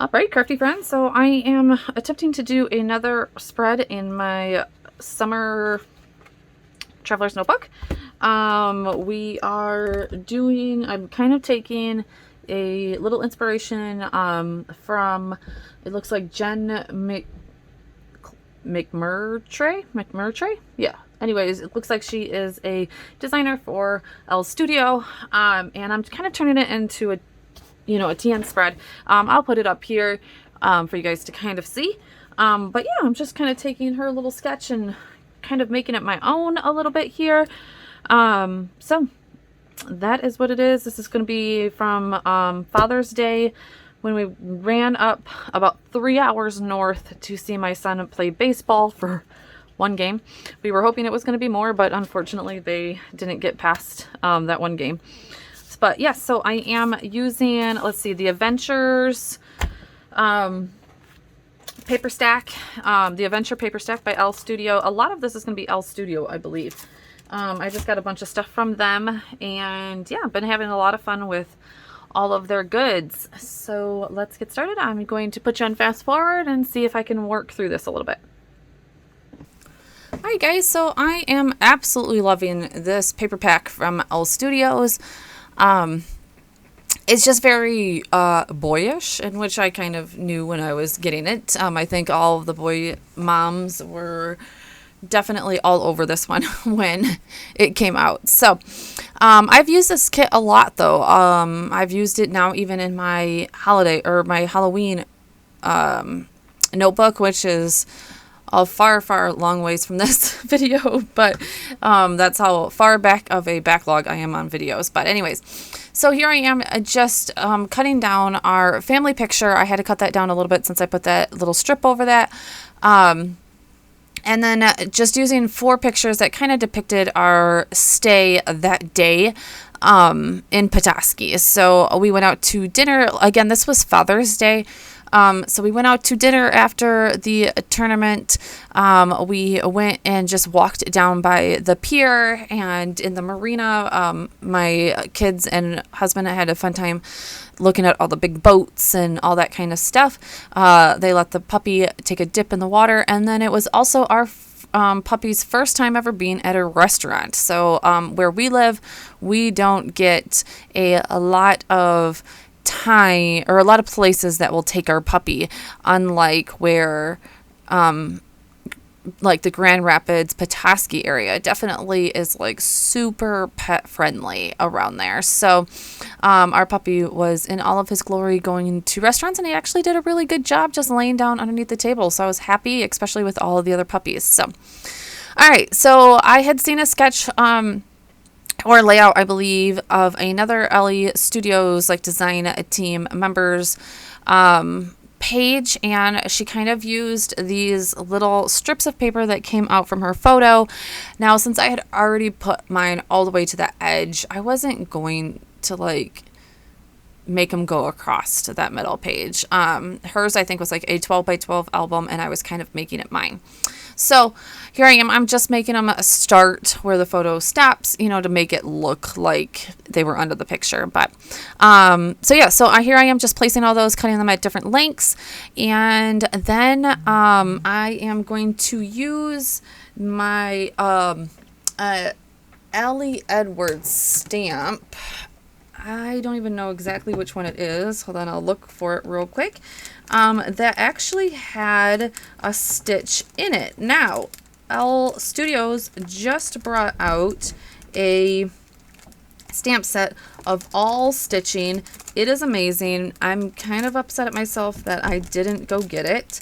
All right, crafty friends. So I am attempting to do another spread in my summer traveler's notebook. I'm kind of taking a little inspiration from, it looks like Jen McMurtry. Yeah. Anyways, it looks like she is a designer for Elle Studio, and I'm kind of turning it into a TN spread. I'll put it up here for you guys to kind of see. But yeah, I'm just kind of taking her little sketch and kind of making it my own a little bit here. So that is what it is. This is going to be from Father's Day, when we ran up about 3 hours north to see my son play baseball for one game. We were hoping it was going to be more, but unfortunately they didn't get past that one game. But yes, so I am using, let's see, the Adventures paper stack, the Adventure paper stack by Elle Studio. A lot of this is going to be Elle Studio, I believe. I just got a bunch of stuff from them, and yeah, I've been having a lot of fun with all of their goods. So let's get started. I'm going to put you on fast forward and see if I can work through this a little bit. Alright guys, so I am absolutely loving this paper pack from Elle Studios. It's just very boyish, in which I kind of knew when I was getting it. I think all of the boy moms were definitely all over this one when it came out. So I've used this kit a lot though. I've used it now even in my Halloween notebook, which is a far long ways from this video, but that's how far back of a backlog I am on videos. But anyways, so here I am just cutting down our family picture. I had to cut that down a little bit since I put that little strip over that. And then just using 4 pictures that kind of depicted our stay that day in Petoskey. So we went out to dinner. Again, this was Father's Day. So we went out to dinner after the tournament. We went and just walked down by the pier and in the marina. My kids and husband had a fun time looking at all the big boats and all that kind of stuff. They let the puppy take a dip in the water, and then it was also our puppy's first time ever being at a restaurant. So where we live, we don't get a lot of time or a lot of places that will take our puppy, unlike where like the Grand Rapids, Petoskey area definitely is like super pet friendly around there. So our puppy was in all of his glory going to restaurants, and he actually did a really good job just laying down underneath the table. So I was happy, especially with all of the other puppies. So all right, so I had seen a sketch or layout, I believe, of another Elle Studios like design team members page, and she kind of used these little strips of paper that came out from her photo. Now, since I had already put mine all the way to the edge, I wasn't going to like make them go across to that middle page. Hers, I think, was like a 12 by 12 album, and I was kind of making it mine. So here I am. I'm just making them a start where the photo stops, to make it look like they were under the picture. But so yeah, so here I am just placing all those, cutting them at different lengths. And then I am going to use my Elle Edwards stamp. I don't even know exactly which one it is. Hold on, I'll look for it real quick. That actually had a stitch in it. Now, Elle Studios just brought out a stamp set of all stitching. It is amazing. I'm kind of upset at myself that I didn't go get it.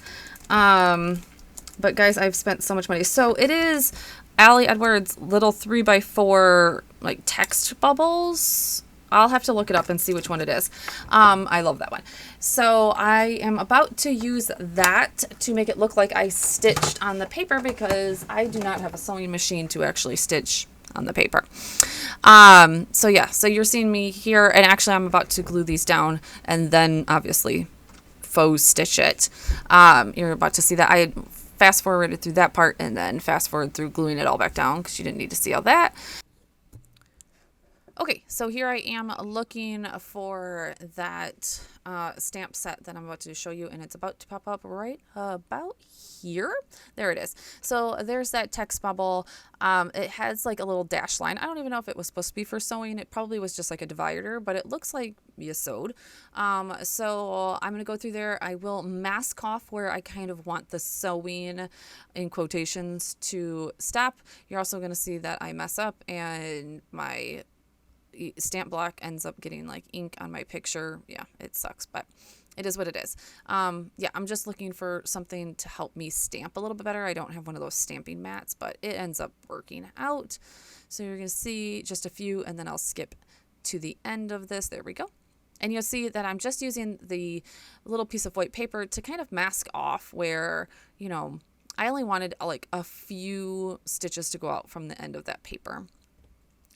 But guys, I've spent so much money. So it is Elle Edwards little 3x4 like text bubbles. I'll have to look it up and see which one it is. I love that one. So I am about to use that to make it look like I stitched on the paper, because I do not have a sewing machine to actually stitch on the paper. So yeah, so you're seeing me here, and actually I'm about to glue these down and then obviously faux stitch it. You're about to see that. I fast forwarded through that part and then fast forward through gluing it all back down because you didn't need to see all that. Okay, so here I am looking for that stamp set that I'm about to show you, and it's about to pop up right about here. There it is. So there's that text bubble. It has like a little dash line. I don't even know if it was supposed to be for sewing. It probably was just like a divider, but it looks like you sewed. So I'm going to go through there. I will mask off where I kind of want the sewing in quotations to stop. You're also going to see that I mess up and my stamp block ends up getting like ink on my picture. Yeah, it sucks, but it is what it is. Yeah, I'm just looking for something to help me stamp a little bit better. I don't have one of those stamping mats, but it ends up working out. So you're going to see just a few, and then I'll skip to the end of this. There we go. And you'll see that I'm just using the little piece of white paper to kind of mask off where, you know, I only wanted like a few stitches to go out from the end of that paper.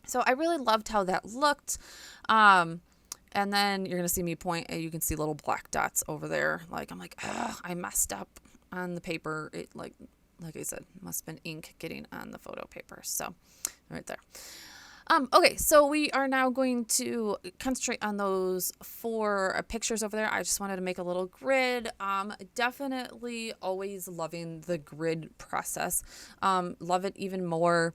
So I really loved how that looked. And then you're going to see me point, and you can see little black dots over there. Like, I'm like, ugh, I messed up on the paper. It like I said, must have been ink getting on the photo paper. So right there. Okay, so we are now going to concentrate on those 4 pictures over there. I just wanted to make a little grid. Definitely always loving the grid process. Love it even more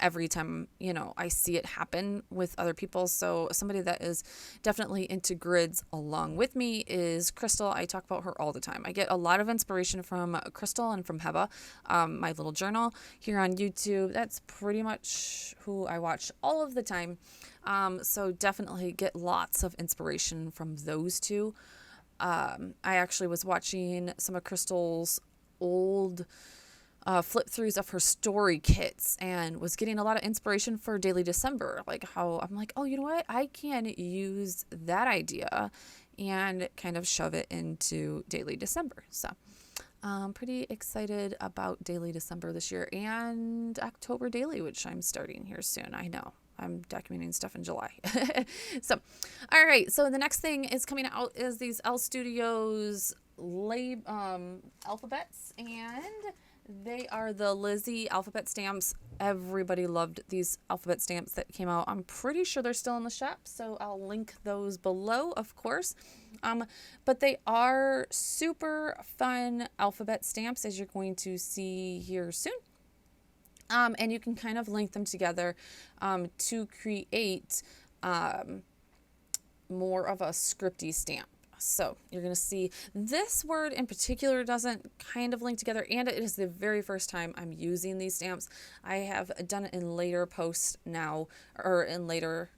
every time, you know, I see it happen with other people. So somebody that is definitely into grids along with me is Crystal. I talk about her all the time. I get a lot of inspiration from Crystal and from Heba, my little journal here on YouTube. That's pretty much who I watch all of the time. So definitely get lots of inspiration from those two. I actually was watching some of Crystal's old flip throughs of her story kits and was getting a lot of inspiration for Daily December. Like how I'm like, oh, you know what? I can use that idea and kind of shove it into Daily December. So I'm pretty excited about Daily December this year and October Daily, which I'm starting here soon. I know. I'm documenting stuff in July. So, all right. So the next thing is coming out is these Elle Studios alphabets, and they are the Lizzie alphabet stamps. Everybody loved these alphabet stamps that came out. I'm pretty sure they're still in the shop, so I'll link those below, of course. But they are super fun alphabet stamps, as you're going to see here soon. And you can kind of link them together to create more of a scripty stamp. So you're going to see this word in particular doesn't kind of link together, and it is the very first time I'm using these stamps. I have done it in later posts now, or in later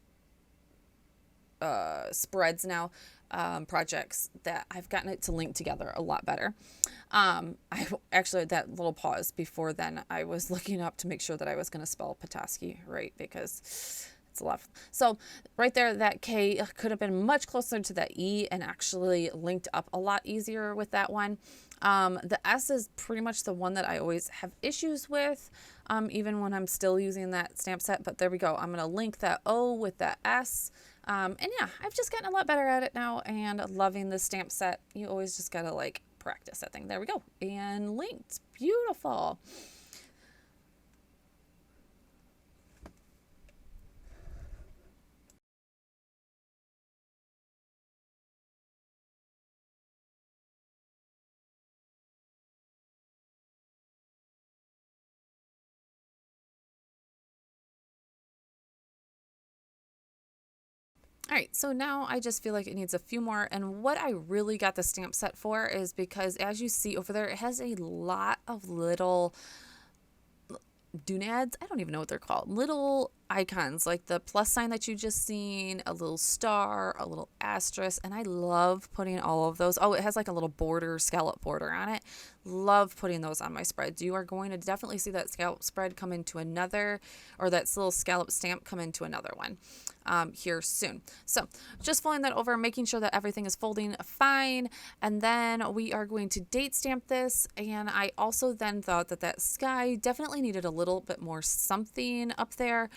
spreads now, projects that I've gotten it to link together a lot better. I actually, that little pause before then, I was looking up to make sure that I was going to spell Petoskey right, because it's a lot. So right there, that K could have been much closer to that E and actually linked up a lot easier with that one. The S is pretty much the one that I always have issues with, even when I'm still using that stamp set. But there we go. I'm going to link that O with that S. And yeah, I've just gotten a lot better at it now and loving the stamp set. You always just got to like practice that thing. There we go. And linked. Beautiful. All right, so now I just feel like it needs a few more. And what I really got the stamp set for is because, as you see over there, it has a lot of little doodads. I don't even know what they're called. Little icons, like the plus sign that you just seen, a little star, a little asterisk, and I love putting all of those. Oh, it has like a little border, scallop border on it. Love putting those on my spreads. You are going to definitely see that scallop spread come into another, or that little scallop stamp come into another one here soon. So just folding that over, making sure that everything is folding fine, and then we are going to date stamp this. And I also then thought that that sky definitely needed a little bit more something up there.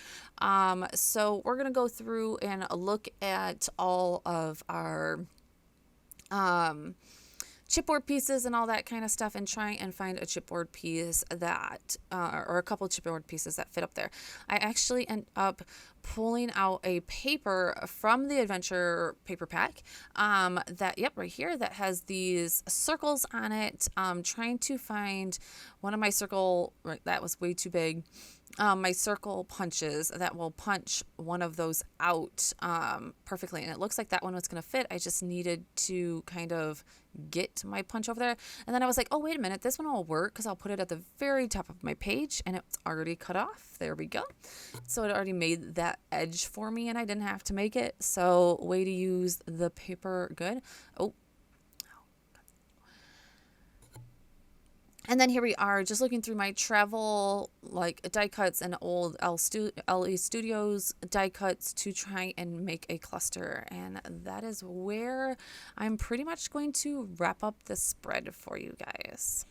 So we're going to go through and look at all of our chipboard pieces and all that kind of stuff, and try and find a chipboard piece that, or a couple chipboard pieces that fit up there. I actually end up pulling out a paper from the adventure paper pack, that, yep, right here, that has these circles on it. Trying to find one of my circle, right, that was way too big. My circle punches that will punch one of those out perfectly. And it looks like that one was going to fit. I just needed to kind of get my punch over there. And then I was like, oh, wait a minute, this one will work because I'll put it at the very top of my page, and it's already cut off. There we go. So it already made that edge for me, and I didn't have to make it. So way to use the paper. Good. Oh. And then here we are, just looking through my travel like die cuts and old LE Studios die cuts to try and make a cluster. And that is where I'm pretty much going to wrap up this spread for you guys.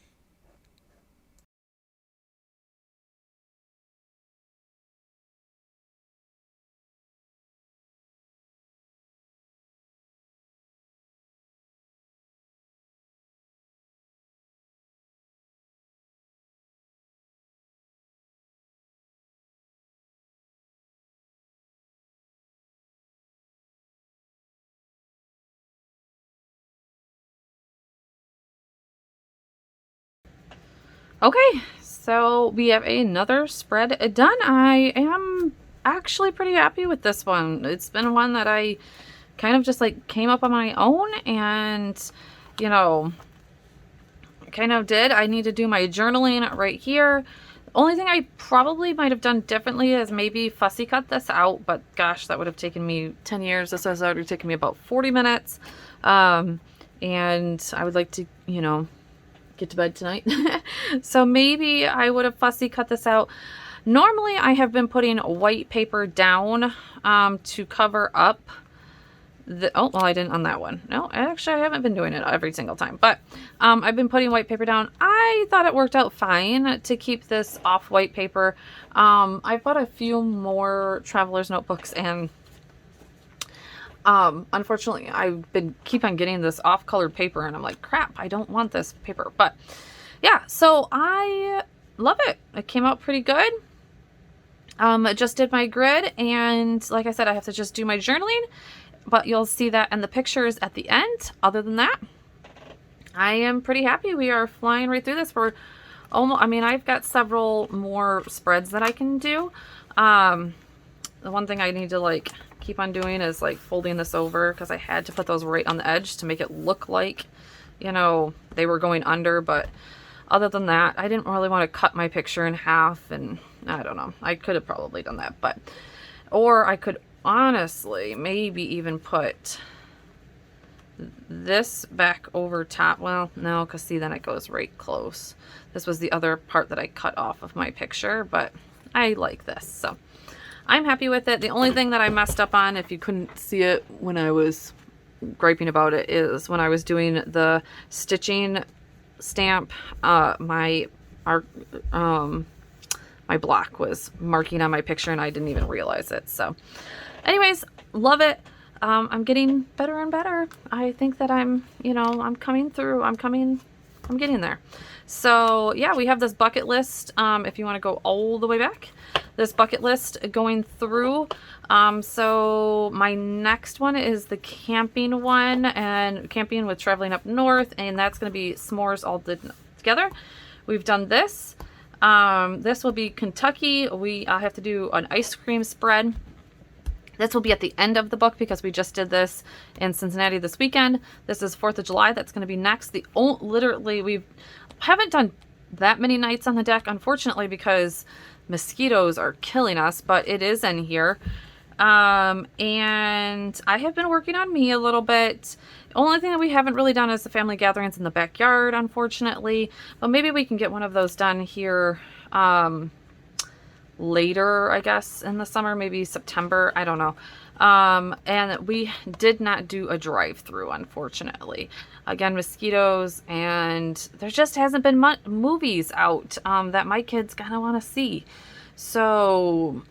Okay, so we have another spread done. I am actually pretty happy with this one. It's been one that I kind of just like came up on my own, and you know, kind of did. I need to do my journaling right here. The only thing I probably might have done differently is maybe fussy cut this out, but gosh, that would have taken me 10 years. This has already taken me about 40 minutes. And I would like to, you know, get to bed tonight. So maybe I would have fussy cut this out. Normally I have been putting white paper down to cover up the, oh, well, I didn't on that one. No, actually I haven't been doing it every single time, but I've been putting white paper down. I thought it worked out fine to keep this off white paper. I bought a few more traveler's notebooks, and unfortunately I've been keep on getting this off colored paper, and I'm like, crap, I don't want this paper. But yeah, so I love it. It came out pretty good. I just did my grid, and like I said, I have to just do my journaling, but you'll see that in the pictures at the end. Other than that, I am pretty happy. We are flying right through this. We're almost, I mean, I've got several more spreads that I can do. The one thing I need to like keep on doing is like folding this over, because I had to put those right on the edge to make it look like, you know, they were going under. But other than that, I didn't really want to cut my picture in half, and I don't know, I could have probably done that, but, or I could honestly maybe even put this back over top. Well, no, because see, then it goes right close. This was the other part that I cut off of my picture, but I like this, so I'm happy with it. The only thing that I messed up on, if you couldn't see it when I was griping about it, is when I was doing the stitching stamp, my block was marking on my picture, and I didn't even realize it. So anyways, love it. I'm getting better and better. I think that I'm, you know, I'm coming through. I'm getting there. So yeah, we have this bucket list. If you want to go all the way back, this bucket list going through. So my next one is the camping one, and camping with traveling up north, and that's going to be s'mores all together. We've done this. This will be Kentucky. We have to do an ice cream spread. This will be at the end of the book because we just did this in Cincinnati this weekend. This is 4th of July. That's going to be next. Literally, we haven't done that many nights on the deck, unfortunately, because mosquitoes are killing us, but it is in here. And I have been working on me a little bit. The only thing that we haven't really done is the family gatherings in the backyard, unfortunately. But maybe we can get one of those done here later, I guess, in the summer, maybe September. I don't know. And we did not do a drive-through, unfortunately. Again, mosquitoes, and there just hasn't been movies out that my kids kind of want to see. So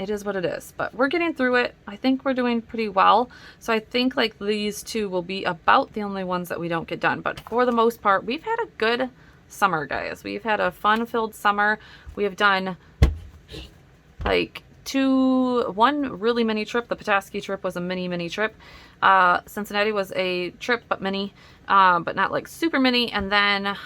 it is what it is, but we're getting through it. I think we're doing pretty well. So I think like these two will be about the only ones that we don't get done. But for the most part, we've had a good summer, guys. We've had a fun-filled summer. We have done like one really mini trip. The Petoskey trip was a mini trip. Cincinnati was a trip, but mini, but not like super mini. And then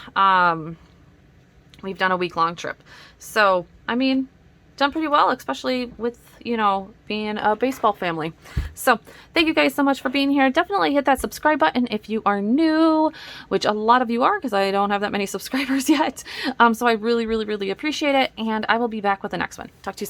we've done a week-long trip. So, I mean, done pretty well, especially with, you know, being a baseball family. So thank you guys so much for being here. Definitely hit that subscribe button if you are new, which a lot of you are, because I don't have that many subscribers yet. So I really, really, really appreciate it. And I will be back with the next one. Talk to you soon.